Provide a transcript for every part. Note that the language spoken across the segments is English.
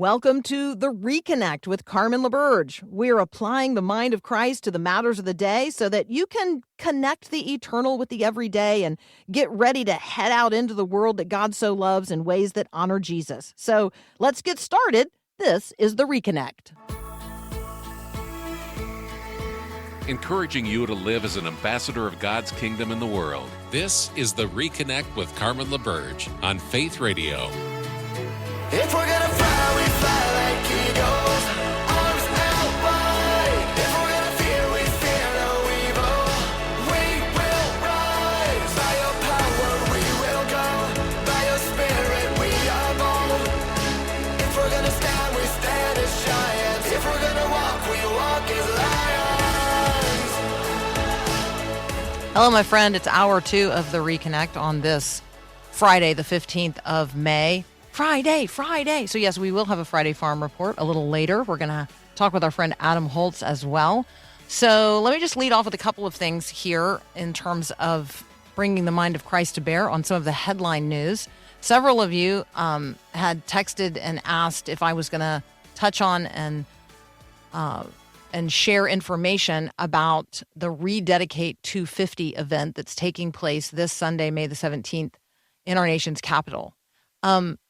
Welcome to The Reconnect with Carmen LaBerge. We're applying the mind of Christ to the matters of the day so that you can connect the eternal with the everyday and get ready to head out into the world that God so loves in ways that honor Jesus. So let's get started. This is The Reconnect. Encouraging you to live as an ambassador of God's kingdom in the world. This is The Reconnect with Carmen LaBerge on Faith Radio. If we're gonna fly, we fly like eagles, arms out wide. If we're gonna fear, we fear no evil. We will rise. By your power we will go. By your spirit we are bold. If we're gonna stand, we stand as giants. If we're gonna walk, we walk as lions. Hello, my friend. It's hour 2 of The Reconnect on this Friday, the 15th of May. Friday. So yes, we will have a Friday Farm Report a little later. We're going to talk with our friend Adam Holz as well. So let me just lead off with a couple of things here in terms of bringing the mind of Christ to bear on some of the headline news. Several of you had texted and asked if I was going to touch on and share information about the Rededicate 250 event that's taking place this Sunday, May the 17th, in our nation's capital.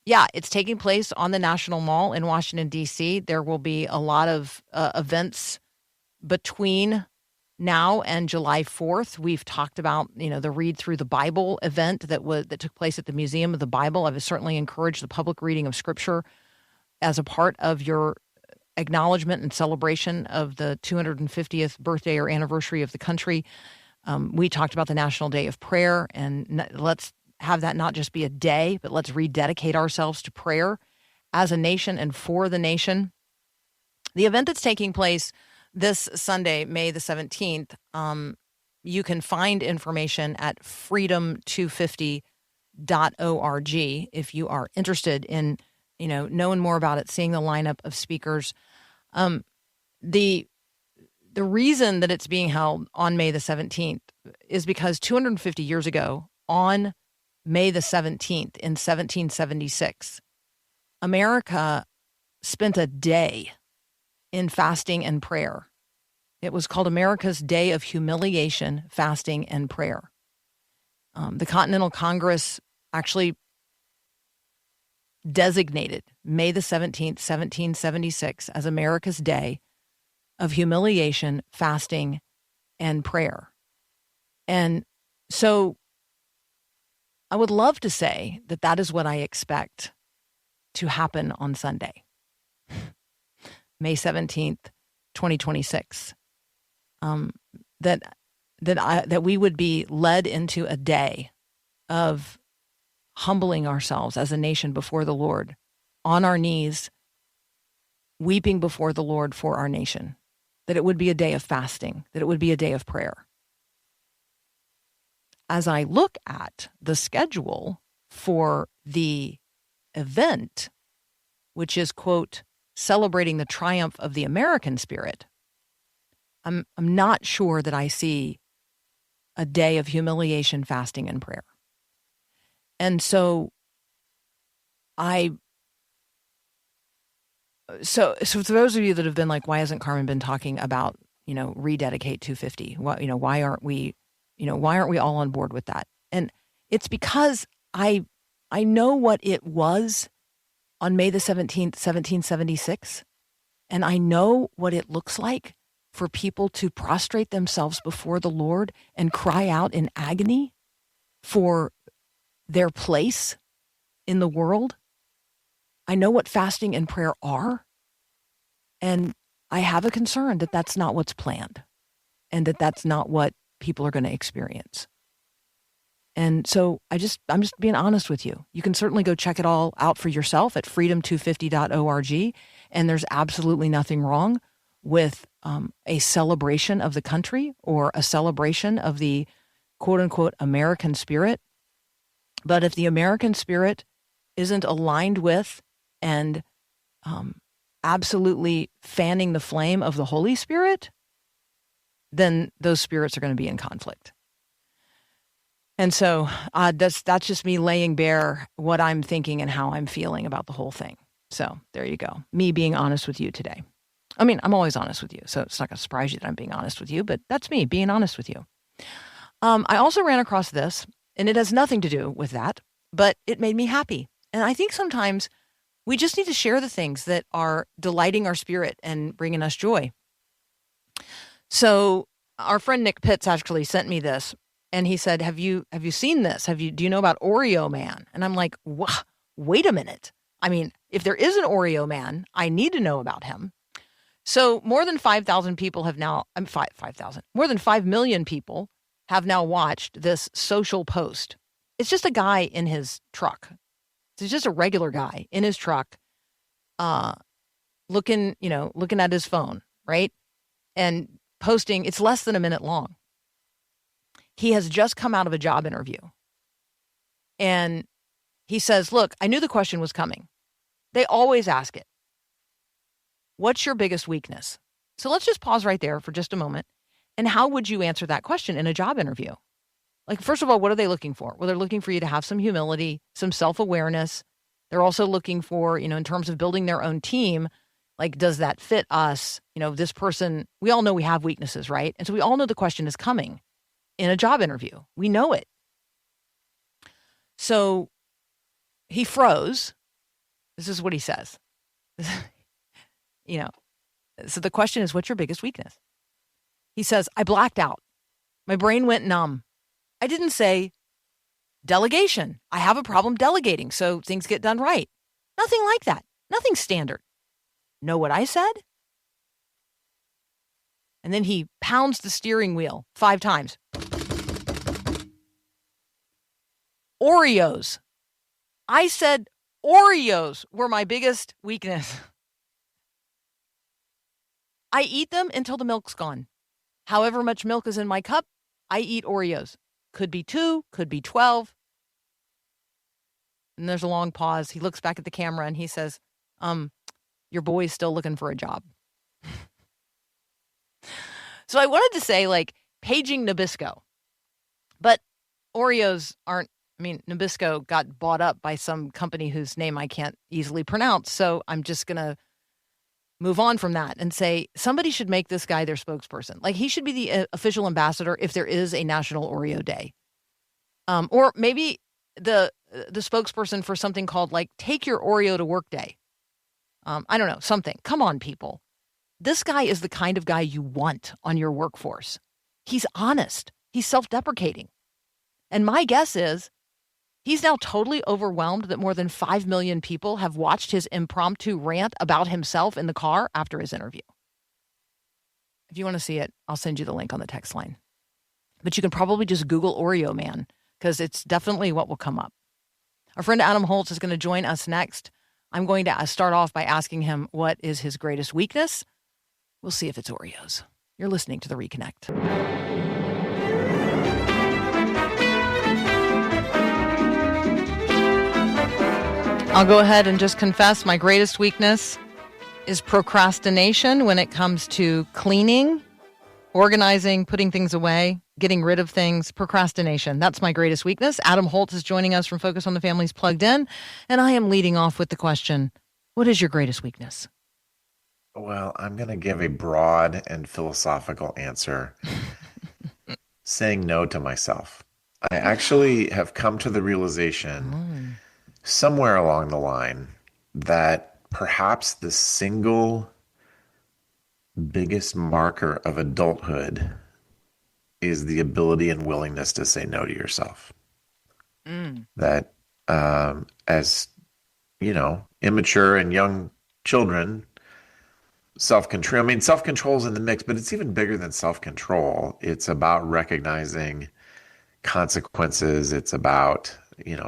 Yeah, it's taking place on the National Mall in Washington, D.C. There will be a lot of events between now and July 4th. We've talked about, the Read Through the Bible event that took place at the Museum of the Bible. I've certainly encouraged the public reading of Scripture as a part of your acknowledgement and celebration of the 250th birthday or anniversary of the country. We talked about the National Day of Prayer, and let's have that not just be a day, but let's rededicate ourselves to prayer as a nation and for the nation. The event that's taking place this Sunday, May the 17th, you can find information at freedom250.org if you are interested in, knowing more about it, seeing the lineup of speakers. The reason that it's being held on May the 17th is because 250 years ago, on May the 17th in 1776, America spent a day in fasting and prayer. It was called America's Day of Humiliation, Fasting, and Prayer. The Continental Congress actually designated May the 17th, 1776 as America's Day of Humiliation, Fasting, and Prayer. And so I would love to say that that is what I expect to happen on Sunday, May 17th, 2026. That we would be led into a day of humbling ourselves as a nation before the Lord, on our knees, weeping before the Lord for our nation, that it would be a day of fasting, that it would be a day of prayer. As I look at the schedule for the event, which is, quote, celebrating the triumph of the American spirit, I'm not sure that I see a day of humiliation, fasting, and prayer. And so so for those of you that have been like, why hasn't Carmen been talking about, Rededicate 250? Why aren't we all on board with that? And it's because I know what it was on May the 17th, 1776, and I know what it looks like for people to prostrate themselves before the Lord and cry out in agony for their place in the world. I know what fasting and prayer are, and I have a concern that that's not what's planned and that that's not what people are going to experience. And so I'm just being honest with you. You can certainly go check it all out for yourself at freedom250.org. And there's absolutely nothing wrong with a celebration of the country or a celebration of the quote unquote American spirit. But if the American spirit isn't aligned with and absolutely fanning the flame of the Holy Spirit, then those spirits are going to be in conflict. And so that's just me laying bare what I'm thinking and how I'm feeling about the whole thing. So there you go. Me being honest with you today. I mean, I'm always honest with you, so it's not going to surprise you that I'm being honest with you, but that's me being honest with you. I also ran across this, and it has nothing to do with that, but it made me happy. And I think sometimes we just need to share the things that are delighting our spirit and bringing us joy. So our friend Nick Pitts actually sent me this, and he said, have you seen this? Do you know about Oreo Man? And I'm like, wait a minute. I mean, if there is an Oreo Man, I need to know about him. So more than 5,000 people have now, 5,000, more than 5 million people have now watched this social post. It's just a guy in his truck. It's just a regular guy in his truck, looking at his phone, right? And posting, it's less than a minute long. He has just come out of a job interview. And he says, look, I knew the question was coming. They always ask it. What's your biggest weakness? So let's just pause right there for just a moment. And how would you answer that question in a job interview? Like, first of all, what are they looking for? Well, they're looking for you to have some humility, some self-awareness. They're also looking for, in terms of building their own team, like, does that fit us? This person, we all know we have weaknesses, right? And so we all know the question is coming in a job interview. We know it. So he froze. This is what he says. So the question is, what's your biggest weakness? He says, I blacked out. My brain went numb. I didn't say delegation. I have a problem delegating, so things get done right. Nothing like that. Nothing standard. Know what I said? And then he pounds the steering wheel 5 times. Oreos. I said Oreos were my biggest weakness. I eat them until the milk's gone. However much milk is in my cup, I eat Oreos. Could be 2, could be 12. And there's a long pause. He looks back at the camera and he says, your boy's still looking for a job. So I wanted to say, like, paging Nabisco. But Oreos aren't, Nabisco got bought up by some company whose name I can't easily pronounce. So I'm just going to move on from that and say somebody should make this guy their spokesperson. Like, he should be the official ambassador if there is a National Oreo Day. Or maybe the spokesperson for something called, like, Take Your Oreo to Work Day. I don't know, something. Come on, people. This guy is the kind of guy you want on your workforce. He's honest. He's self-deprecating. And my guess is he's now totally overwhelmed that more than 5 million people have watched his impromptu rant about himself in the car after his interview. If you want to see it, I'll send you the link on the text line. But you can probably just Google Oreo Man, because it's definitely what will come up. Our friend Adam Holz is going to join us next. I'm going to start off by asking him what is his greatest weakness. We'll see if it's Oreos. You're listening to The Reconnect. I'll go ahead and just confess my greatest weakness is procrastination when it comes to cleaning, organizing, putting things away, getting rid of things. Procrastination. That's my greatest weakness. Adam Holtz is joining us from Focus on the Family's Plugged In, and I am leading off with the question, what is your greatest weakness? Well, I'm going to give a broad and philosophical answer, saying no to myself. I actually have come to the realization somewhere along the line that perhaps the single biggest marker of adulthood is the ability and willingness to say no to yourself. That as, immature and young children, self-control, self-control is in the mix, but it's even bigger than self-control. It's about recognizing consequences. It's about,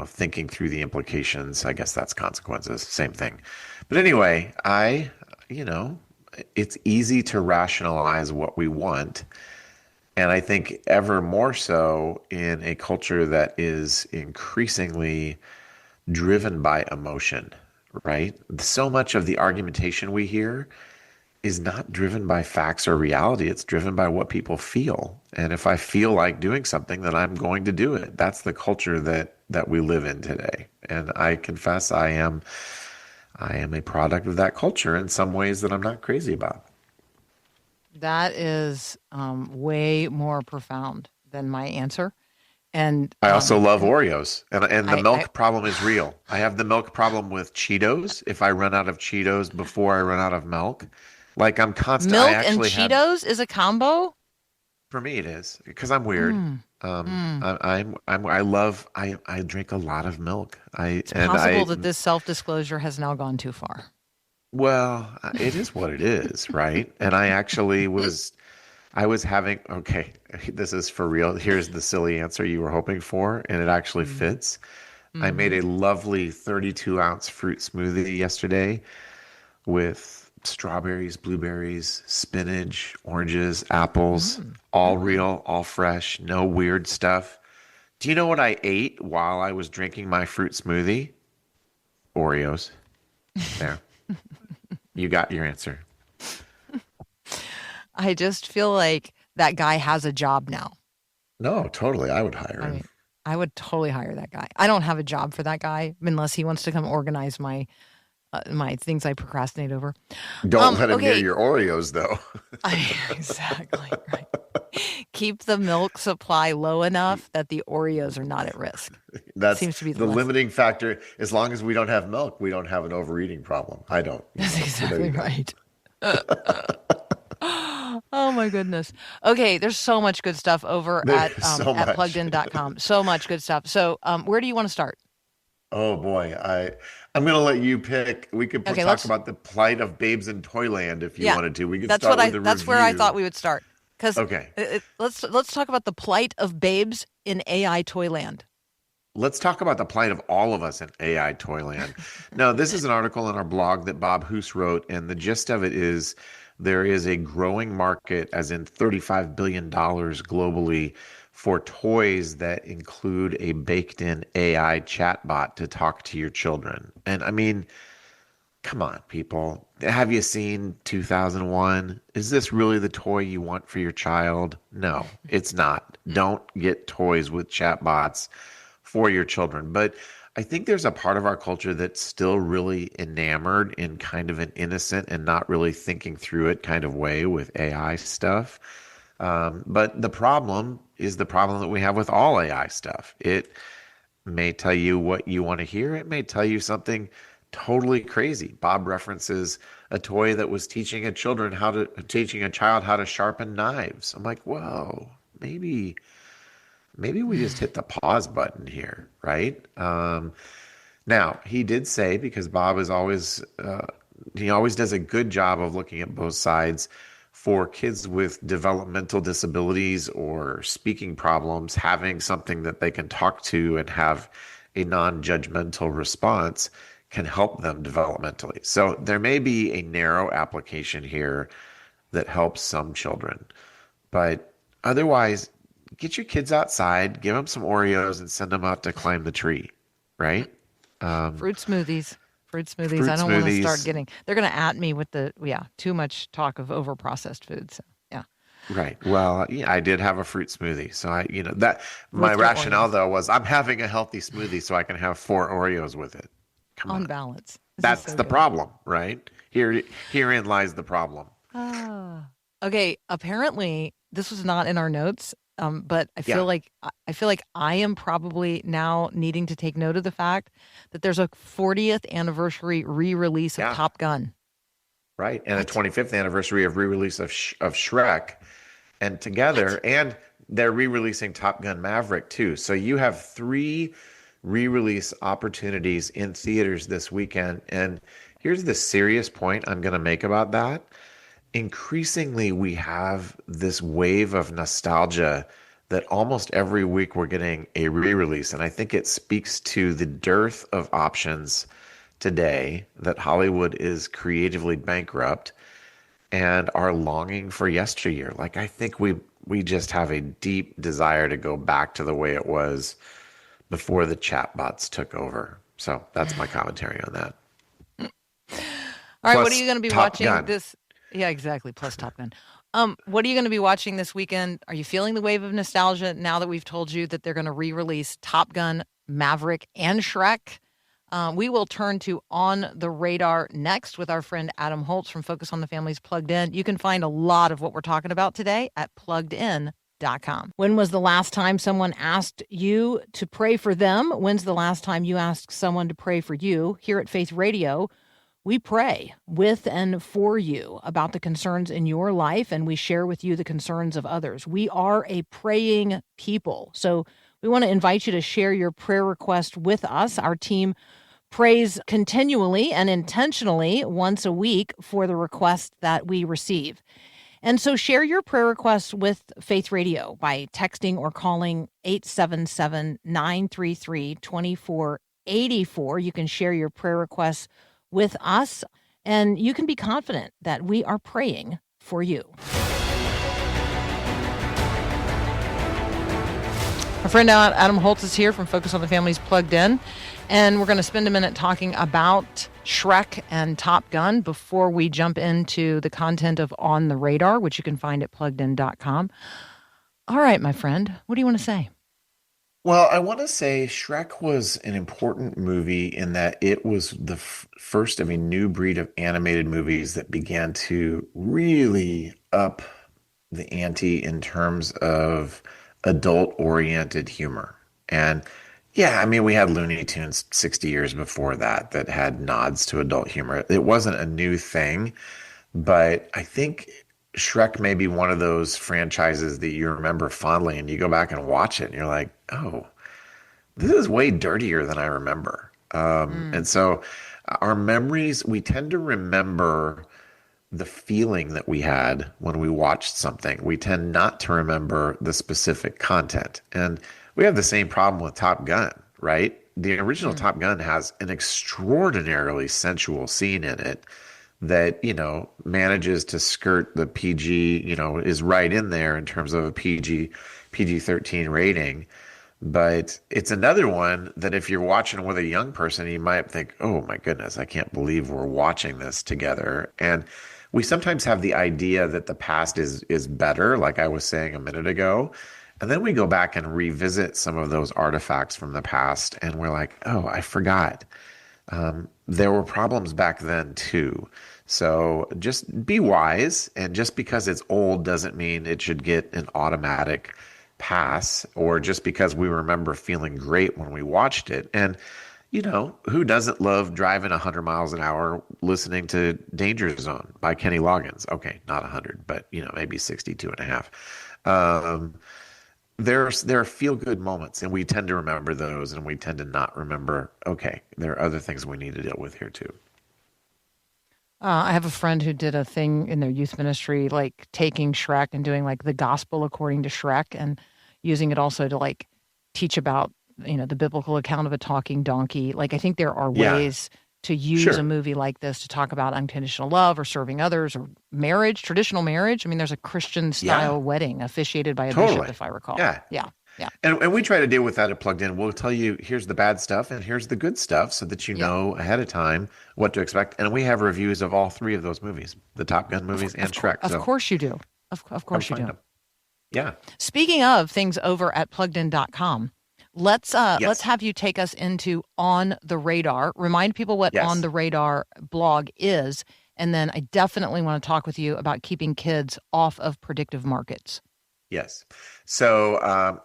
thinking through the implications. I guess that's consequences, same thing. But anyway, it's easy to rationalize what we want. And I think ever more so in a culture that is increasingly driven by emotion, right? So much of the argumentation we hear is not driven by facts or reality. It's driven by what people feel. And if I feel like doing something, then I'm going to do it. That's the culture that we live in today. And I confess I am I am a product of that culture in some ways that I'm not crazy about. That is way more profound than my answer. And I also love Oreos, and the I milk problem is real. I have the milk problem with Cheetos. If I run out of Cheetos before I run out of milk, like I'm constant. I milk and actually have. Cheetos is a combo. For me, it is because I'm weird. Mm, mm. I drink a lot of milk. It's possible that this self-disclosure has now gone too far. Well, it is what it is, right? And I was having, okay, this is for real. Here's the silly answer you were hoping for, and it actually Mm. fits. I made Hmm. a lovely 32-ounce fruit smoothie yesterday with strawberries, blueberries, spinach, oranges, apples, Mm. all Mm. real, all fresh, no weird stuff. Do you know what I ate while I was drinking my fruit smoothie? Oreos. There. You got your answer. I just feel like that guy has a job now. No, totally. I would hire I him. mean, I would totally hire that guy. I don't have a job for that guy unless he wants to come organize my my things I procrastinate over. Don't let him near Okay. your Oreos, though. Exactly right. Keep the milk supply low enough that the Oreos are not at risk. That's Seems to be the the lesson. limiting factor. As long as we don't have milk, we don't have an overeating problem. I don't. That's So there you exactly go. right. Oh my goodness. Okay, there's so much good stuff over There's so at much. pluggedin.com. So much good stuff. So where do you want to start? Oh boy, I'm gonna let you pick. We could Okay, talk let's about the plight of babes in Toyland if you yeah. wanted to. We could That's start what with the that's where I review. thought we would start. Because Okay, let's talk about the plight of babes in AI Toyland. let's talk about the plight of all of us in AI Toyland. No, this is an article in our blog that Bob Hoos wrote, and the gist of it is there is a growing market, as in $35 billion globally, for toys that include a baked-in AI chatbot to talk to your children. And I mean, come on, people. Have you seen 2001? Is this really the toy you want for your child? No, it's not. Don't get toys with chatbots for your children. But I think there's a part of our culture that's still really enamored in kind of an innocent and not really thinking through it kind of way with AI stuff. But the problem is the problem that we have with all AI stuff. It may tell you what you want to hear. It may tell you something totally crazy. Bob references a toy that was teaching a child how to sharpen knives. I'm like, whoa, maybe we just hit the pause button here, right? Now he did say, because Bob is always he always does a good job of looking at both sides. For kids with developmental disabilities or speaking problems, having something that they can talk to and have a non-judgmental response can help them developmentally. So there may be a narrow application here that helps some children, but otherwise, get your kids outside, give them some Oreos, and send them out to climb the tree, right? Fruit smoothies. Fruit smoothies. Fruit I don't want to start smoothies. getting, they're going to at me with too much talk of over processed foods. So, yeah. Right. Well, yeah, I did have a fruit smoothie. So that my With your rationale Oreos. though was I'm having a healthy smoothie so I can have 4 Oreos with it. Come On on. balance. This is That's so the good. problem, right? Herein lies the problem. Ah. Okay. Apparently, this was not in our notes, but I Yeah. feel like I am probably now needing to take note of the fact that there's a 40th anniversary re-release of Yeah. Top Gun. Right. And a What? 25th anniversary of re-release of Shrek, and together, and they're re-releasing Top Gun Maverick too. So you have 3 re-release opportunities in theaters this weekend. And here's the serious point I'm going to make about that. Increasingly, we have this wave of nostalgia that almost every week we're getting a re-release. And I think it speaks to the dearth of options today, that Hollywood is creatively bankrupt and are longing for yesteryear. Like, I think we just have a deep desire to go back to the way it was before the chatbots took over. So that's my commentary on that. All right, what are Plus you going to be Top watching Gun. this? Yeah, exactly. Plus Top Gun. What are you going to be watching this weekend? Are you feeling the wave of nostalgia now that we've told you that they're going to re-release Top Gun, Maverick, and Shrek? We will turn to On the Radar next with our friend Adam Holz from Focus on the Family's Plugged In. You can find a lot of what we're talking about today at pluggedin.com. When was the last time someone asked you to pray for them? When's the last time you asked someone to pray for you? Here at Faith Radio, we pray with and for you about the concerns in your life, and we share with you the concerns of others. We are a praying people. So we want to invite you to share your prayer request with us. Our team prays continually and intentionally once a week for the requests that we receive. And so share your prayer requests with Faith Radio by texting or calling 877-933-2484. You can share your prayer requests with us, and you can be confident that we are praying for you. Our friend Adam Holz is here from Focus on the Family's Plugged In, and we're going to spend a minute talking about Shrek and Top Gun before we jump into the content of On the Radar, which you can find at pluggedin.com. All right, my friend, what do you want to say? Well, I want to say Shrek was an important movie in that it was the first of a new breed of animated movies that began to really up the ante in terms of adult-oriented humor. And yeah, I mean, we had Looney Tunes 60 years before that that had nods to adult humor. It wasn't a new thing, but I think Shrek may be one of those franchises that you remember fondly and you go back and watch it and you're like, oh, this is way dirtier than I remember. And so our memories, we tend to remember the feeling that we had when we watched something. We tend not to remember the specific content. And we have the same problem with Top Gun, right? The original Top Gun has an extraordinarily sensual scene in it that, manages to skirt the PG, is right in there in terms of a PG-13 rating. But it's another one that if you're watching with a young person, you might think, oh my goodness, I can't believe we're watching this together. And we sometimes have the idea that the past is better, like I was saying a minute ago. And then we go back and revisit some of those artifacts from the past, and we're like, oh, I forgot. There were problems back then too. So just be wise, and just because it's old doesn't mean it should get an automatic pass, or just because we remember feeling great when we watched it. And who doesn't love driving 100 miles an hour listening to Danger Zone by Kenny Loggins? Okay, not 100, but maybe 62 and a half. There are feel-good moments, and we tend to remember those, and we tend to not remember, okay, there are other things we need to deal with here too. I have a friend who did a thing in their youth ministry, like taking Shrek and doing like the gospel according to Shrek and using it also to like teach about, the biblical account of a talking donkey. Like, I think there are ways to use a movie like this to talk about unconditional love or serving others or marriage, traditional marriage. I mean, there's a Christian style wedding officiated by a bishop, if I recall. Yeah. And we try to deal with that at Plugged In. We'll tell you, here's the bad stuff and here's the good stuff so that you know ahead of time what to expect. And we have reviews of all three of those movies, the Top Gun movies and Shrek. Of course you do. Of course you do. Yeah. Speaking of things over at pluggedin.com, let's have you take us into On the Radar. Remind people what On the Radar blog is. And then I definitely want to talk with you about keeping kids off of predictive markets. Yes. So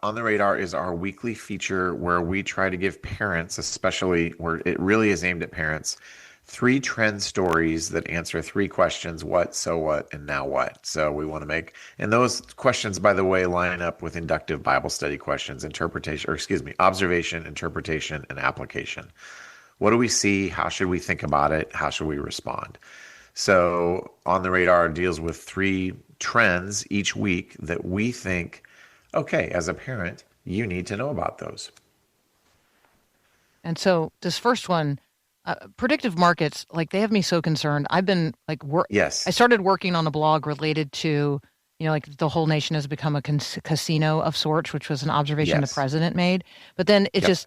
On the Radar is our weekly feature where we try to give parents, especially where it really is aimed at parents, 3 trend stories that answer 3 questions: what, so what, and now what. So we want to make, and those questions, by the way, line up with inductive Bible study questions, observation, interpretation, and application. What do we see? How should we think about it? How should we respond? So On the Radar deals with 3 trends each week that we think, okay, as a parent, you need to know about those. And so this first one, predictive markets, like they have me so concerned. I've been like, I started working on a blog related to, like the whole nation has become a casino of sorts, which was an observation the president made. But then it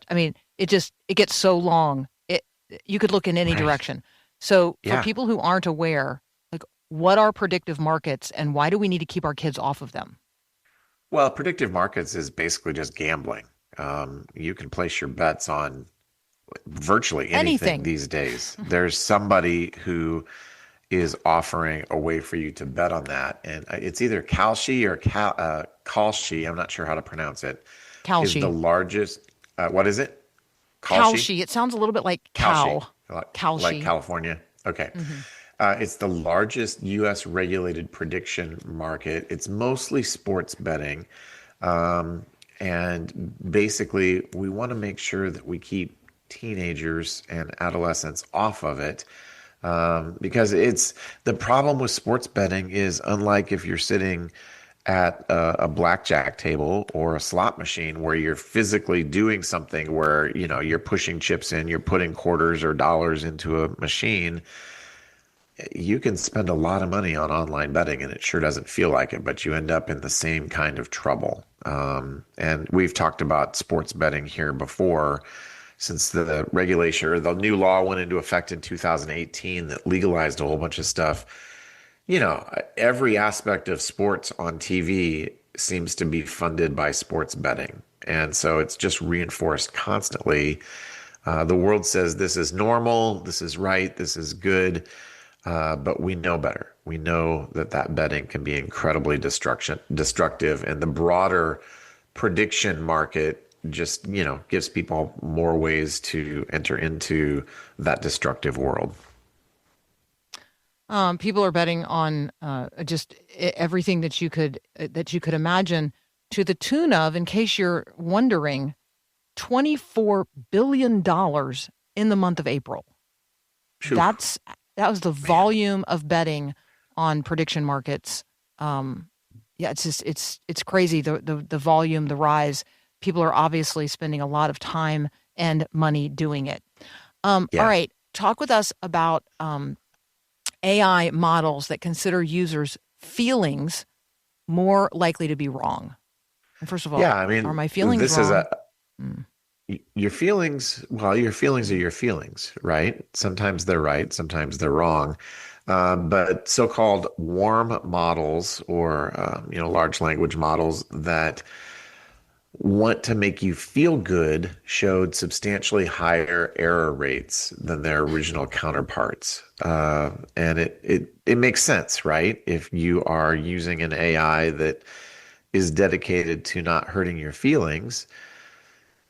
it gets so long. You could look in any direction. So for people who aren't aware, like, what are predictive markets and why do we need to keep our kids off of them? Well, predictive markets is basically just gambling. You can place your bets on virtually anything Anything. these days. There's somebody who is offering a way for you to bet on that. And it's either Kalshi or Kalshi, I'm not sure how to pronounce it, is the Kalshi. largest. What is it? Kalshi? Kalshi. It sounds a little bit like Kalshi, cow. like Kalshi. California. Okay. It's the largest U.S. regulated prediction market. It's mostly sports betting. And basically, we want to make sure that we keep teenagers and adolescents off of it. Because it's the problem with sports betting is unlike if you're sitting at a blackjack table or a slot machine where you're physically doing something where, you know, you're pushing chips in, you're putting quarters or dollars into a machine. You can spend a lot of money on online betting and it sure doesn't feel like it, but you end up in the same kind of trouble. And we've talked about sports betting here before. Since the regulation or the new law went into effect in 2018 that legalized a whole bunch of stuff, you know, every aspect of sports on TV seems to be funded by sports betting. And so it's just reinforced constantly. The world says this is normal, this is right, this is good, but we know better. We know that betting can be incredibly destructive, and the broader prediction market just, you know, gives people more ways to enter into that destructive world. People are betting on just everything that you could imagine, to the tune of, in case you're wondering, $24 billion in the month of April. Phew. That was the volume of betting on prediction markets. Yeah, it's just it's crazy, the volume, the rise. People are obviously spending a lot of time and money doing it. All right, talk with us about AI models that consider users' feelings more likely to be wrong. And first of all, Yeah, I mean, are my feelings this wrong? your feelings, well, your feelings are your feelings, right? Sometimes they're right, sometimes they're wrong. But so-called warm models or, large language models that want to make you feel good showed substantially higher error rates than their original counterparts. And it makes sense, right? If you are using an AI that is dedicated to not hurting your feelings,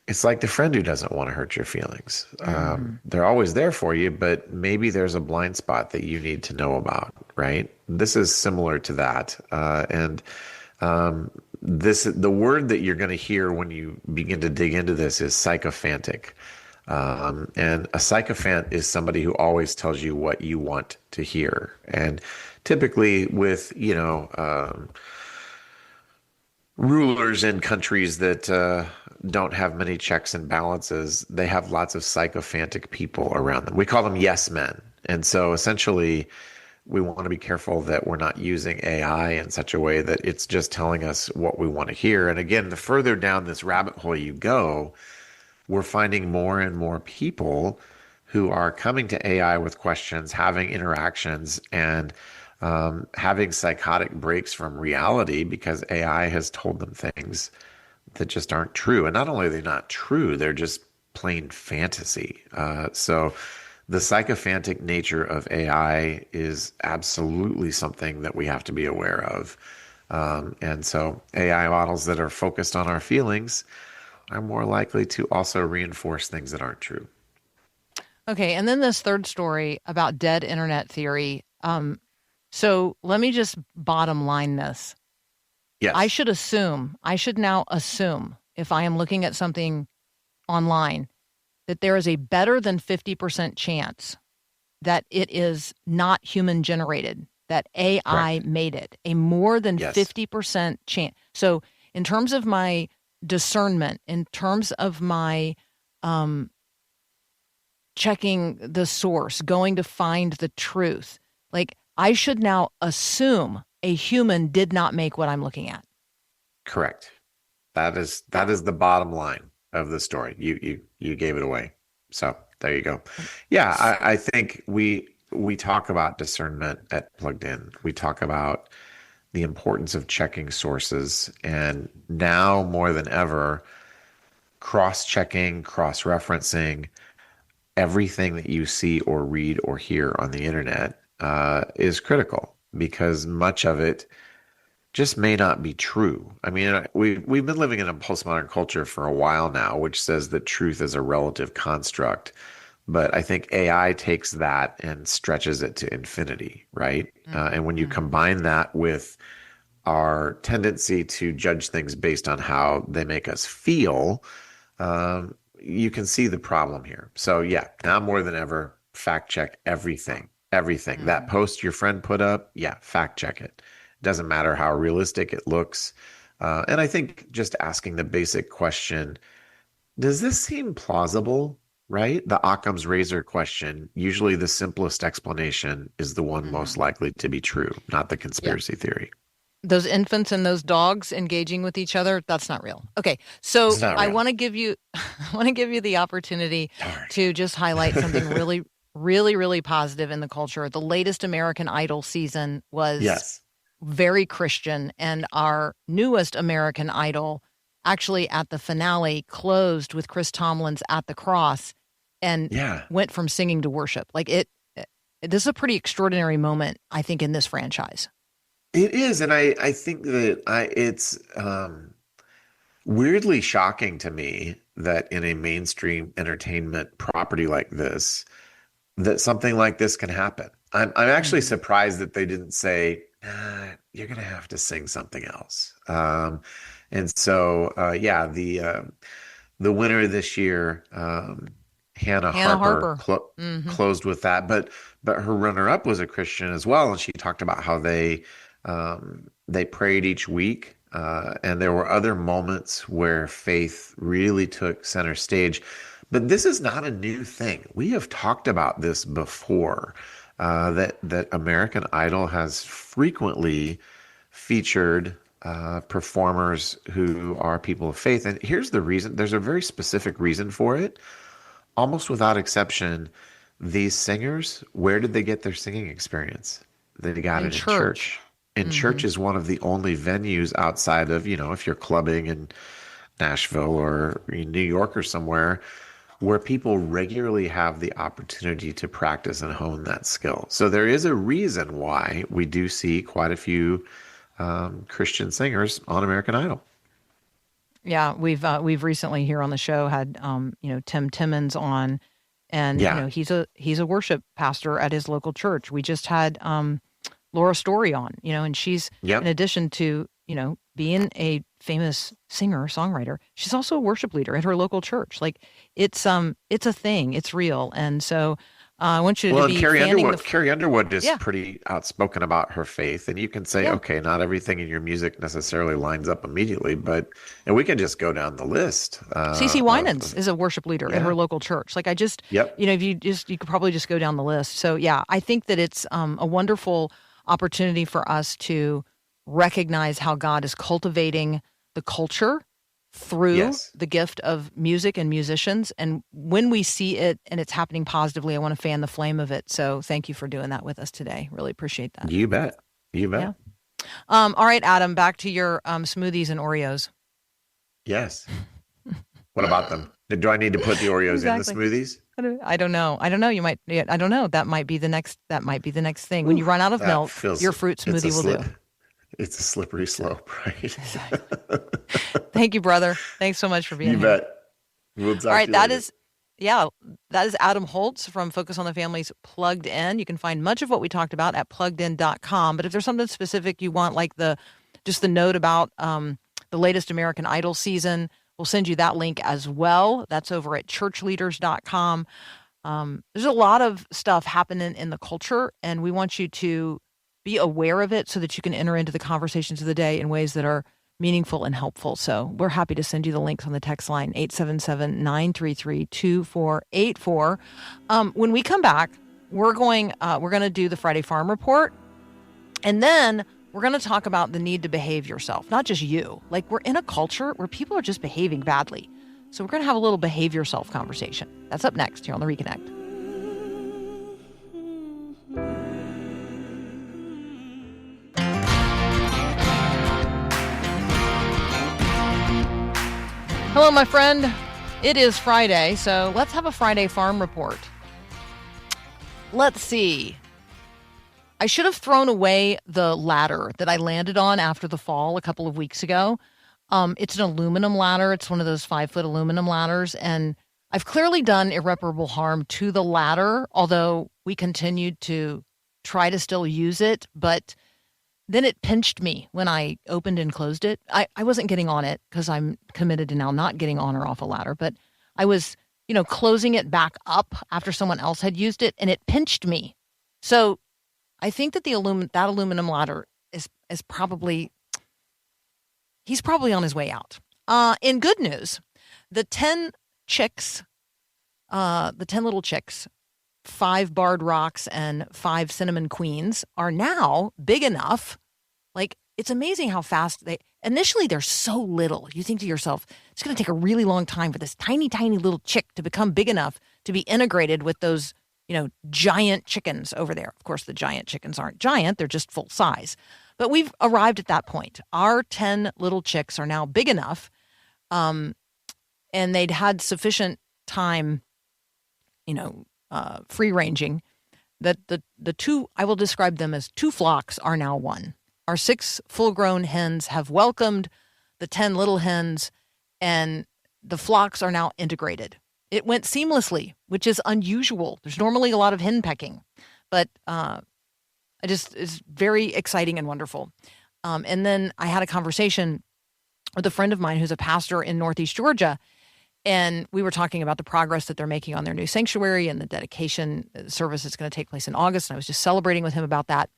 it's like the friend who doesn't want to hurt your feelings. They're always there for you, but maybe there's a blind spot that you need to know about, right? This is similar to that. The word that you're going to hear when you begin to dig into this is sycophantic. And a sycophant is somebody who always tells you what you want to hear. And typically with, rulers in countries that don't have many checks and balances, they have lots of sycophantic people around them. We call them yes men. And so essentially, we want to be careful that we're not using AI in such a way that it's just telling us what we want to hear. And again, the further down this rabbit hole you go, we're finding more and more people who are coming to AI with questions, having interactions, and having psychotic breaks from reality because AI has told them things that just aren't true. And not only are they not true, they're just plain fantasy. So the sycophantic nature of AI is absolutely something that we have to be aware of. And so AI models that are focused on our feelings are more likely to also reinforce things that aren't true. Okay, and then this third story about dead internet theory. So let me just bottom line this. Yes. I should now assume, if I am looking at something online, that there is a better than 50% chance that it is not human generated, that AI made it, a more than 50% chance. So in terms of my discernment, in terms of my checking the source, going to find the truth, like I should now assume a human did not make what I'm looking at. Correct. That is the bottom line of the story. You gave it away. So there you go. Yeah, I think we talk about discernment at Plugged In. We talk about the importance of checking sources, and now more than ever, cross-checking, cross-referencing, everything that you see or read or hear on the internet is critical, because much of it just may not be true. I mean, we've been living in a postmodern culture for a while now, which says that truth is a relative construct. But I think AI takes that and stretches it to infinity, right? And when you combine that with our tendency to judge things based on how they make us feel, you can see the problem here. So yeah, now more than ever, fact check everything. Everything. That post your friend put up, yeah, fact check it. Doesn't matter how realistic it looks. And I think just asking the basic question, does this seem plausible? Right? The Occam's razor question, usually the simplest explanation is the one most likely to be true, not the conspiracy theory. Those infants and those dogs engaging with each other, that's not real. Okay. So I want to give you the opportunity to just highlight something really, really, really positive in the culture. The latest American Idol season was very Christian, and our newest American Idol actually at the finale closed with Chris Tomlin's At the Cross and went from singing to worship. Like this is a pretty extraordinary moment, I think, in this franchise. It is. And I think that it's weirdly shocking to me that in a mainstream entertainment property like this, that something like this can happen. I'm actually surprised that they didn't say, you're going to have to sing something else. And so, the winner this year, Hannah Harper. Closed with that, but her runner-up was a Christian as well, and she talked about how they prayed each week, and there were other moments where faith really took center stage. But this is not a new thing. We have talked about this before, that American Idol has frequently featured performers who are people of faith. And here's the reason. There's a very specific reason for it. Almost without exception, these singers, where did they get their singing experience? They got it in church. And church is one of the only venues outside of, if you're clubbing in Nashville or in New York or somewhere, where people regularly have the opportunity to practice and hone that skill. So there is a reason why we do see quite a few Christian singers on American Idol. Yeah, we've recently here on the show had Tim Timmons on, and he's a worship pastor at his local church. We just had Laura Story on, and she's in addition to being a famous singer songwriter, she's also a worship leader at her local church. Like it's a thing, it's real, and so. I want you to be Carrie Underwood is pretty outspoken about her faith, and you can say, okay, not everything in your music necessarily lines up immediately, and we can just go down the list. CeCe Winans is a worship leader at her local church. Like if you could probably just go down the list. So I think that it's a wonderful opportunity for us to recognize how God is cultivating the culture through the gift of music and musicians. And when we see it and it's happening positively, I want to fan the flame of it. So thank you for doing that with us today. Really appreciate that. You bet. Yeah. All right, Adam, back to your smoothies and Oreos. Yes. What about them? Do I need to put the Oreos in the smoothies? I don't know. You might. I don't know. That might be the next thing. When you run out of milk, your fruit smoothie will do. It's a slippery slope, right? Exactly. Thank you, brother. Thanks so much for being here. You bet. We'll talk All right, to you later. that is Adam Holz from Focus on the Family's Plugged In. You can find much of what we talked about at pluggedin.com. But if there's something specific you want, like the note about the latest American Idol season, we'll send you that link as well. That's over at churchleaders.com. There's a lot of stuff happening in the culture, and we want you to be aware of it so that you can enter into the conversations of the day in ways that are meaningful and helpful. So we're happy to send you the links on the text line, 877-933-2484. When we come back, we're going to do the Friday Farm Report, and then we're going to talk about the need to behave yourself, not just you. Like, we're in a culture where people are just behaving badly. So we're going to have a little behave yourself conversation. That's up next here on The Reconnect. Hello, my friend. It is Friday, so let's have a Friday farm report. Let's see. I should have thrown away the ladder that I landed on after the fall a couple of weeks ago. It's an aluminum ladder. It's one of those 5-foot aluminum ladders, and I've clearly done irreparable harm to the ladder, although we continued to try to still use it, but then it pinched me when I opened and closed it. I wasn't getting on it because I'm committed to now not getting on or off a ladder, but I was, closing it back up after someone else had used it, and it pinched me. So I think that that aluminum ladder is probably, he's probably on his way out. In good news, the 10 little chicks, 5 barred rocks and 5 cinnamon queens are now big enough. Like, it's amazing how fast initially they're so little. You think to yourself, it's going to take a really long time for this tiny, tiny little chick to become big enough to be integrated with those, giant chickens over there. Of course, the giant chickens aren't giant. They're just full size. But we've arrived at that point. Our 10 little chicks are now big enough, and they'd had sufficient time, free ranging, that the two, I will describe them as 2 flocks, are now one. Our 6 full-grown hens have welcomed the 10 little hens, and the flocks are now integrated. It went seamlessly, which is unusual. There's normally a lot of hen pecking, but it's very exciting and wonderful. And then I had a conversation with a friend of mine who's a pastor in Northeast Georgia, and we were talking about the progress that they're making on their new sanctuary and the dedication service that's going to take place in August. And I was just celebrating with him about that.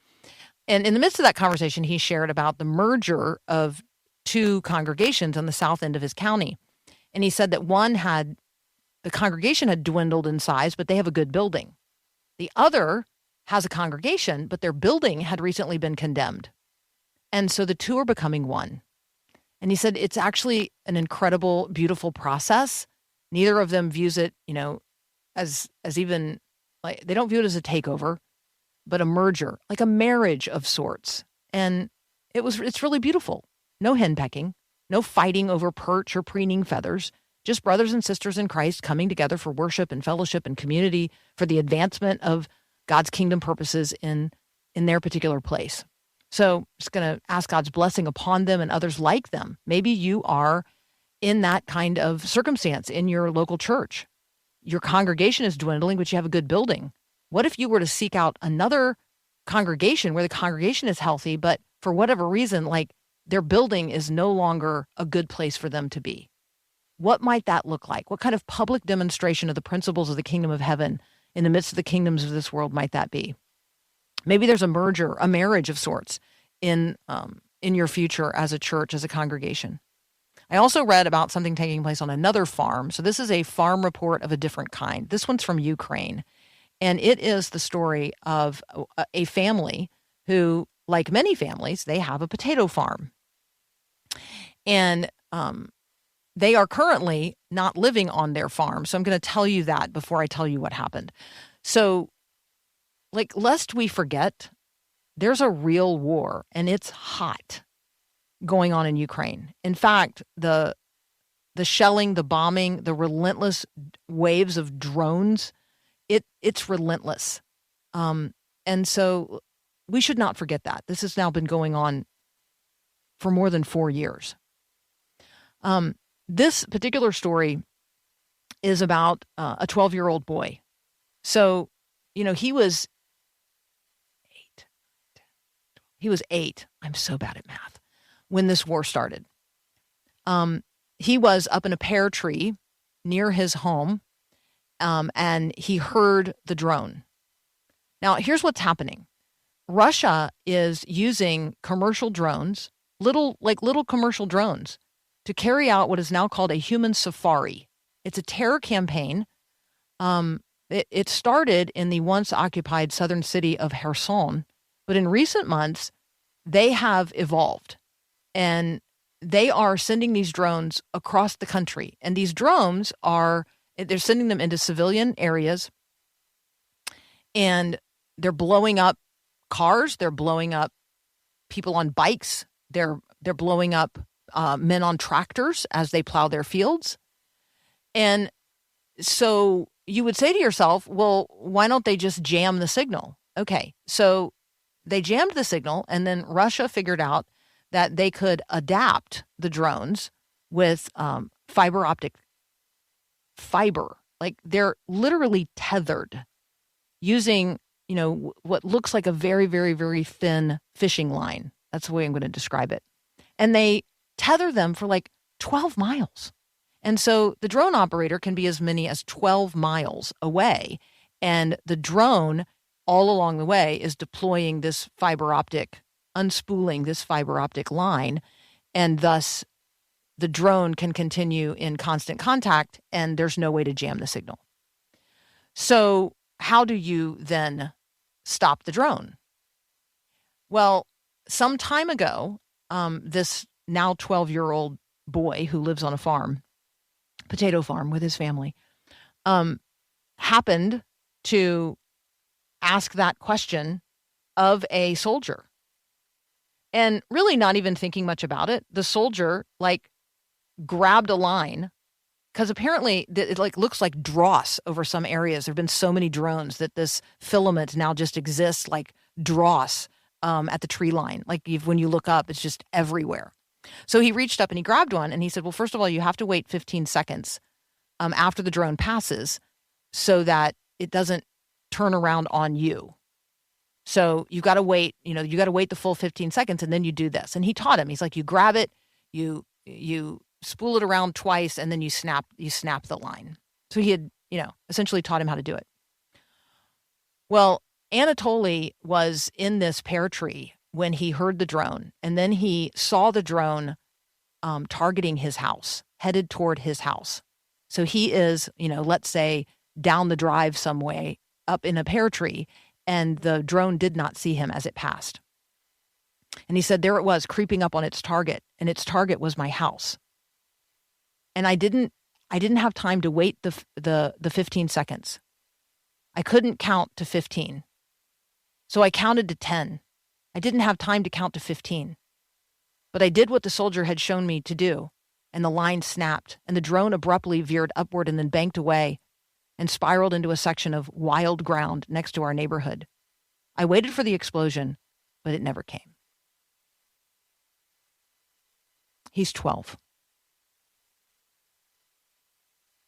And in the midst of that conversation, he shared about the merger of 2 congregations on the south end of his county. And he said that the congregation had dwindled in size, but they have a good building. The other has a congregation, but their building had recently been condemned. And so the 2 are becoming one. And he said it's actually an incredible, beautiful process. Neither of them views it, as even, like, they don't view it as a takeover, but a merger, like a marriage of sorts. And it's really beautiful. No henpecking, no fighting over perch or preening feathers, just brothers and sisters in Christ coming together for worship and fellowship and community for the advancement of God's kingdom purposes in their particular place. So I'm just going to ask God's blessing upon them and others like them. Maybe you are in that kind of circumstance in your local church. Your congregation is dwindling, but you have a good building. What if you were to seek out another congregation where the congregation is healthy, but for whatever reason, like, their building is no longer a good place for them to be? What might that look like? What kind of public demonstration of the principles of the kingdom of heaven in the midst of the kingdoms of this world might that be? Maybe there's a marriage of sorts in your future as a church, as a congregation. I also read about something taking place on another farm. So this is a farm report of a different kind. This one's from Ukraine. And it is the story of a family who, like many families, they have a potato farm. And they are currently not living on their farm. So I'm going to tell you that before I tell you what happened. So, lest we forget, there's a real war, and it's hot going on in Ukraine. In fact, the shelling, the bombing, the relentless waves of drones, it's relentless. And so we should not forget that. This has now been going on for more than 4 years. This particular story is about a 12-year-old boy. So, he was 8. He was 8. I'm so bad at math. When this war started. He was up in a pear tree near his home, and he heard the drone. Now, here's what's happening. Russia is using commercial drones, little commercial drones, to carry out what is now called a human safari. It's a terror campaign. It started in the once occupied southern city of Kherson, but in recent months, they have evolved, and they are sending these drones across the country. And these drones they're sending them into civilian areas, and they're blowing up cars. They're blowing up people on bikes. They're blowing up men on tractors as they plow their fields. And so you would say to yourself, well, why don't they just jam the signal? Okay, so they jammed the signal, and then Russia figured out that they could adapt the drones with fiber optic fiber. Like they're literally tethered using, what looks like a very, very, very thin fishing line. That's the way I'm going to describe it. And they tether them for like 12 miles. And so the drone operator can be as many as 12 miles away. And the drone all along the way is deploying this fiber optic, unspooling this fiber optic line. And thus the drone can continue in constant contact and there's no way to jam the signal. So how do you then stop the drone? Well, some time ago, this now 12-year-old boy who lives on a farm, potato farm with his family, happened to ask that question of a soldier. And really not even thinking much about it, the soldier grabbed a line, because apparently it looks like dross over some areas. There have been so many drones that this filament now just exists like dross at the tree line. When you look up, it's just everywhere. So he reached up and he grabbed one and he said, well, first of all, you have to wait 15 seconds after the drone passes so that it doesn't turn around on you. So you got to wait, you got to wait the full 15 seconds and then you do this. And he taught him. He's like, you grab it, you spool it around twice, and then you snap the line. So he had, essentially taught him how to do it. Well, Anatoly was in this pear tree when he heard the drone, and then he saw the drone targeting his house, headed toward his house. So he is, let's say down the drive some way up in a pear tree, and the drone did not see him as it passed. And he said, there it was creeping up on its target, and its target was my house. And I didn't have time to wait the 15 seconds. I couldn't count to 15. So I counted to 10. I didn't have time to count to 15. But I did what the soldier had shown me to do, and the line snapped, and the drone abruptly veered upward and then banked away and spiraled into a section of wild ground next to our neighborhood. I waited for the explosion, but it never came. He's 12.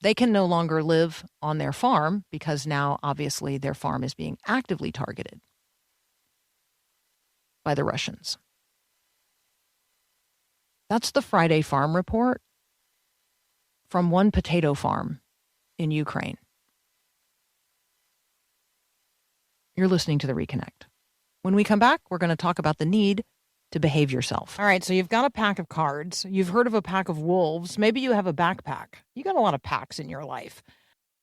They can no longer live on their farm because now, obviously, their farm is being actively targeted by the Russians. That's the Friday Farm Report from one potato farm in Ukraine. You're listening to The Reconnect. When we come back, we're going to talk about the need to behave yourself. All right, so you've got a pack of cards. You've heard of a pack of wolves. Maybe you have a backpack. You got a lot of packs in your life.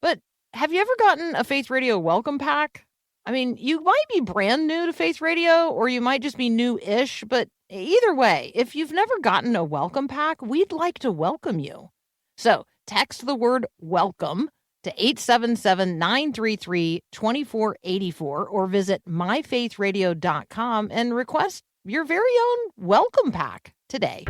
But have you ever gotten a Faith Radio welcome pack? I mean, you might be brand new to Faith Radio, or you might just be new-ish, but either way, if you've never gotten a welcome pack, we'd like to welcome you. So text the word welcome to 877-933-2484 or visit myfaithradio.com and request your very own welcome pack today.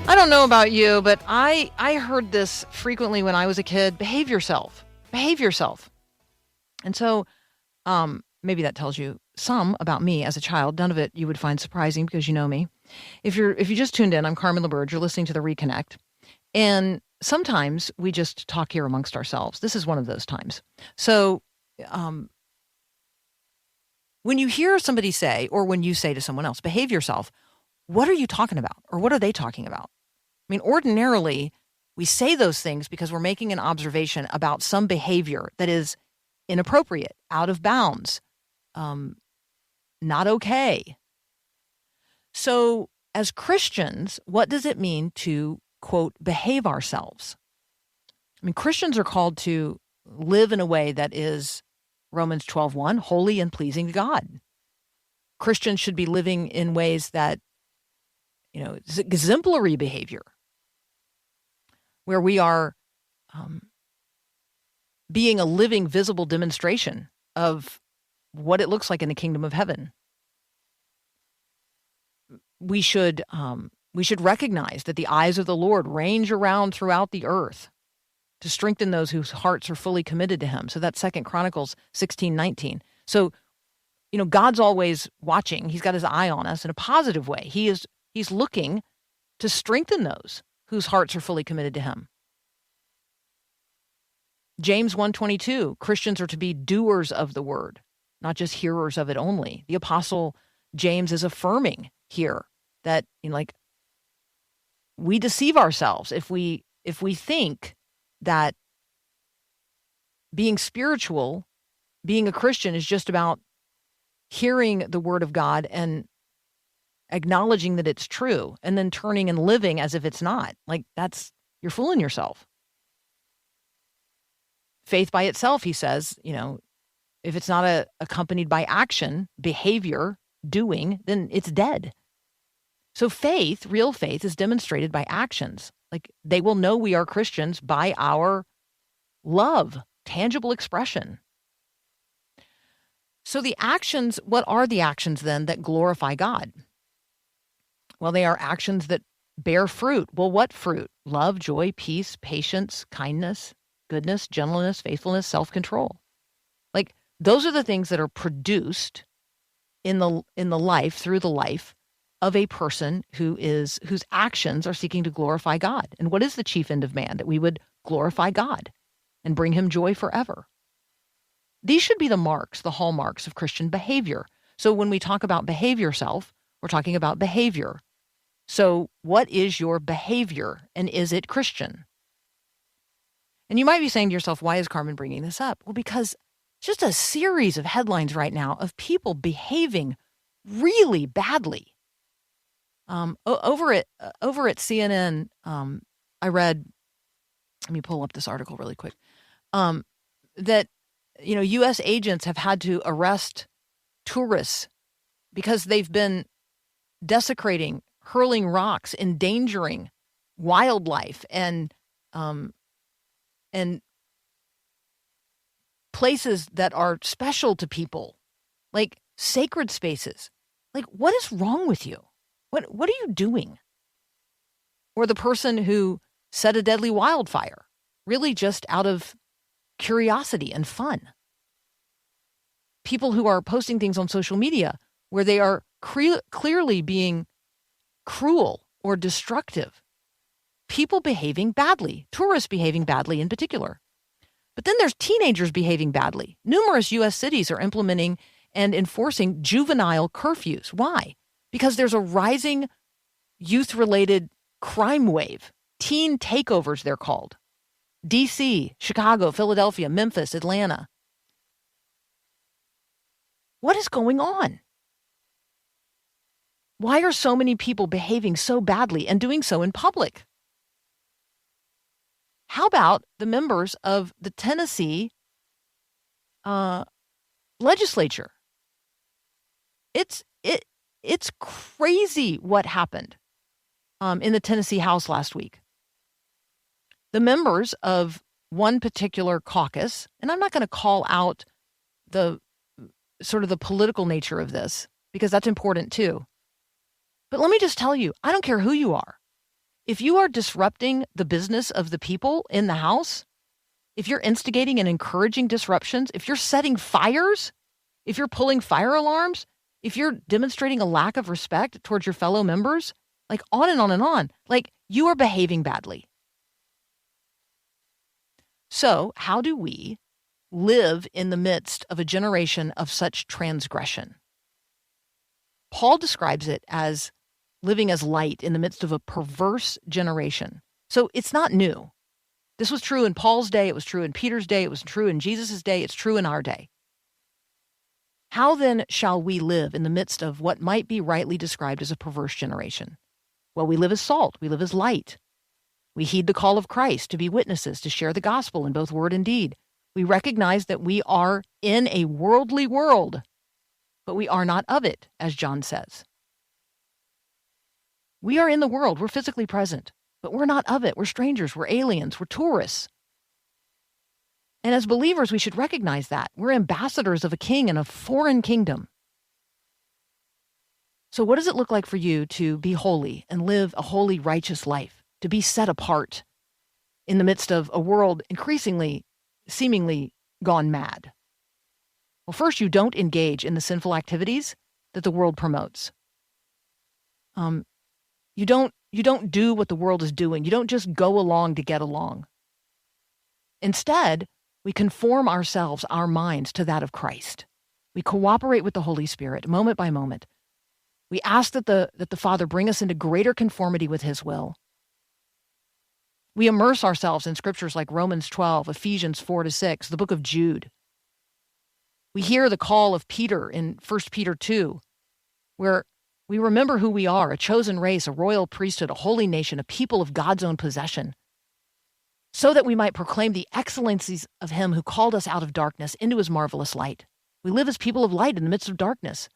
I don't know about you, but I heard this frequently when I was a kid. Behave yourself. Behave yourself. And so maybe that tells you some about me as a child. None of it you would find surprising because you know me. If you just tuned in, I'm Carmen LaBerge. You're listening to The Reconnect. And sometimes we just talk here amongst ourselves. This is one of those times. So when you hear somebody say, or when you say to someone else, behave yourself, what are you talking about? Or what are they talking about? I mean, ordinarily, we say those things because we're making an observation about some behavior that is inappropriate, out of bounds, not okay. So as Christians, what does it mean to, quote, behave ourselves? I mean, Christians are called to live in a way that is, Romans 12:1, holy and pleasing to God. Christians should be living in ways that, exemplary behavior, where we are being a living, visible demonstration of what it looks like in the kingdom of heaven. we should recognize that the eyes of the Lord range around throughout the earth to strengthen those whose hearts are fully committed to him. So that's 2 Chronicles 16:19. So, God's always watching. He's got his eye on us in a positive way. He's looking to strengthen those whose hearts are fully committed to him. James 1:22, Christians are to be doers of the word, not just hearers of it only. The apostle James is affirming here that, we deceive ourselves if we think that being spiritual, being a Christian, is just about hearing the word of God and acknowledging that it's true and then turning and living as if it's not. You're fooling yourself. Faith by itself, he says, if it's not accompanied by action, behavior, doing, then it's dead. So faith, real faith, is demonstrated by actions. They will know we are Christians by our love, tangible expression. So the actions, what are the actions then that glorify God? Well, they are actions that bear fruit. Well, what fruit? Love, joy, peace, patience, kindness, goodness, gentleness, faithfulness, self-control. Those are the things that are produced in the life, through the life of a person whose actions are seeking to glorify God. And what is the chief end of man? That we would glorify God and bring him joy forever. These should be the marks, the hallmarks of Christian behavior. So when we talk about behavior self, we're talking about behavior. So what is your behavior, and is it Christian? And you might be saying to yourself, why is Carmen bringing this up? Well, because it's just a series of headlines right now of people behaving really badly. Over at CNN, I read, let me pull up this article really quick, that, U.S. agents have had to arrest tourists because they've been desecrating, hurling rocks, endangering wildlife and places that are special to people, like sacred spaces. What is wrong with you? What are you doing? Or the person who set a deadly wildfire, really just out of curiosity and fun. People who are posting things on social media where they are clearly being cruel or destructive. People behaving badly, tourists behaving badly in particular. But then there's teenagers behaving badly. Numerous U.S. cities are implementing and enforcing juvenile curfews. Why? Because there's a rising youth-related crime wave. Teen takeovers, they're called. D.C., Chicago, Philadelphia, Memphis, Atlanta. What is going on? Why are so many people behaving so badly and doing so in public? How about the members of the Tennessee legislature? It's crazy what happened in the Tennessee House last week. The members of one particular caucus, and I'm not going to call out the sort of the political nature of this because that's important too. But let me just tell you, I don't care who you are. If you are disrupting the business of the people in the House, if you're instigating and encouraging disruptions, if you're setting fires, if you're pulling fire alarms, if you're demonstrating a lack of respect towards your fellow members, on and on and on, you are behaving badly. So how do we live in the midst of a generation of such transgression? Paul describes it as living as light in the midst of a perverse generation. So it's not new. This was true in Paul's day. It was true in Peter's day. It was true in Jesus' day. It's true in our day. How then shall we live in the midst of what might be rightly described as a perverse generation? Well, we live as salt. We live as light. We heed the call of Christ to be witnesses, to share the gospel in both word and deed. We recognize that we are in a worldly world, but we are not of it, as John says. We are in the world. We're physically present, but we're not of it. We're strangers. We're aliens. We're tourists. And as believers, we should recognize that. We're ambassadors of a king in a foreign kingdom. So what does it look like for you to be holy and live a holy, righteous life, to be set apart in the midst of a world increasingly, seemingly gone mad? Well, first, you don't engage in the sinful activities that the world promotes. You don't do what the world is doing. You don't just go along to get along. Instead, we conform ourselves, our minds, to that of Christ. We cooperate with the Holy Spirit moment by moment. We ask that the Father bring us into greater conformity with his will. We immerse ourselves in scriptures like Romans 12, Ephesians 4-6, the book of Jude. We hear the call of Peter in 1 Peter 2, where we remember who we are, a chosen race, a royal priesthood, a holy nation, a people of God's own possession, so that we might proclaim the excellencies of him who called us out of darkness into his marvelous light. We live as people of light in the midst of darkness.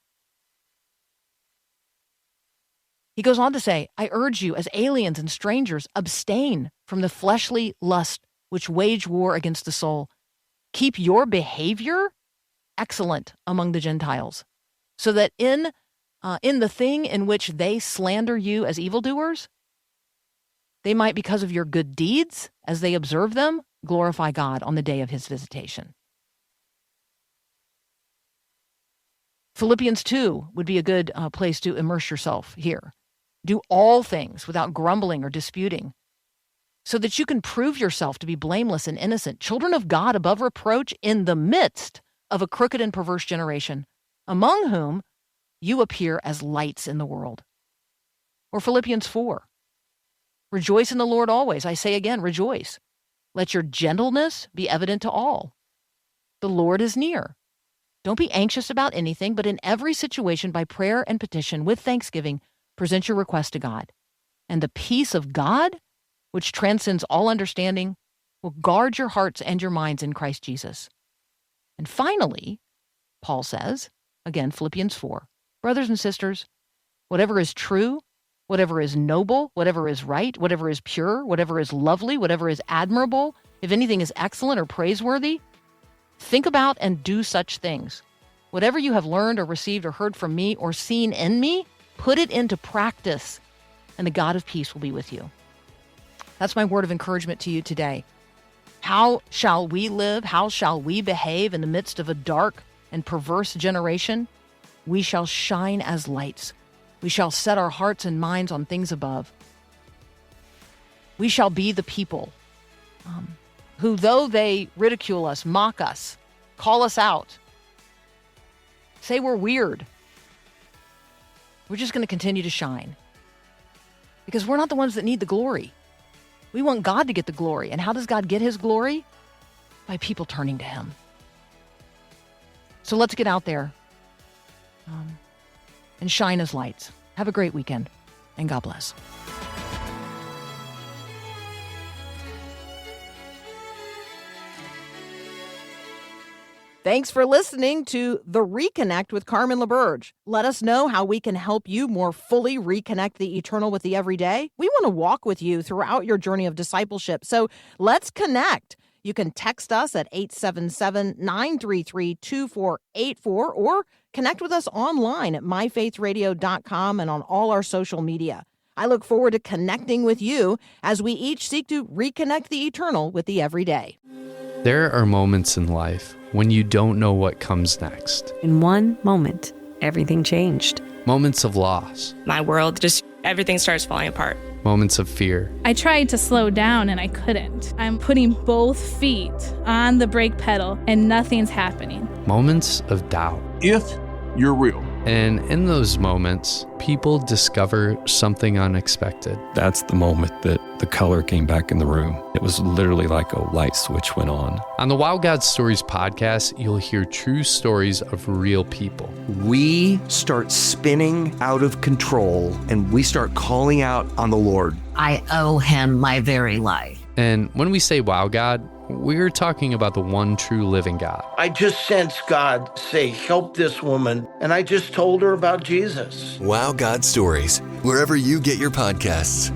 He goes on to say, I urge you as aliens and strangers, abstain from the fleshly lust which wage war against the soul. Keep your behavior excellent among the Gentiles, so that in the thing in which they slander you as evildoers, they might, because of your good deeds, as they observe them, glorify God on the day of his visitation. Philippians 2 would be a good place to immerse yourself here. Do all things without grumbling or disputing, so that you can prove yourself to be blameless and innocent, children of God above reproach in the midst of a crooked and perverse generation, among whom you appear as lights in the world. Or Philippians 4. Rejoice in the Lord always. I say again, rejoice. Let your gentleness be evident to all. The Lord is near. Don't be anxious about anything, but in every situation by prayer and petition with thanksgiving, present your request to God. And the peace of God, which transcends all understanding, will guard your hearts and your minds in Christ Jesus. And finally, Paul says, again, Philippians 4, brothers and sisters, whatever is true, whatever is noble, whatever is right, whatever is pure, whatever is lovely, whatever is admirable, if anything is excellent or praiseworthy, think about and do such things. Whatever you have learned or received or heard from me or seen in me, put it into practice, and the God of peace will be with you. That's my word of encouragement to you today. How shall we live? How shall we behave in the midst of a dark and perverse generation? We shall shine as lights. We shall set our hearts and minds on things above. We shall be the people who, though they ridicule us, mock us, call us out, say we're weird, we're just going to continue to shine. Because we're not the ones that need the glory. We want God to get the glory. And how does God get his glory? By people turning to him. So let's get out there and shine as lights. Have a great weekend, and God bless. Thanks for listening to The Reconnect with Carmen LaBerge. Let us know how we can help you more fully reconnect the eternal with the everyday. We want to walk with you throughout your journey of discipleship, so let's connect. You can text us at 877-933-2484 or connect with us online at myfaithradio.com and on all our social media. I look forward to connecting with you as we each seek to reconnect the eternal with the everyday. There are moments in life when you don't know what comes next. In one moment, everything changed. Moments of loss. My world, everything starts falling apart. Moments of fear. I tried to slow down and I couldn't. I'm putting both feet on the brake pedal and nothing's happening. Moments of doubt. If you're real. And in those moments, people discover something unexpected. That's the moment that the color came back in the room. It was literally like a light switch went on. On the Wow God Stories podcast, you'll hear true stories of real people. We start spinning out of control and we start calling out on the Lord. I owe him my very life. And when we say Wow God, we're talking about the one true living God. I just sensed God say, help this woman. And I just told her about Jesus. Wow God Stories, wherever you get your podcasts.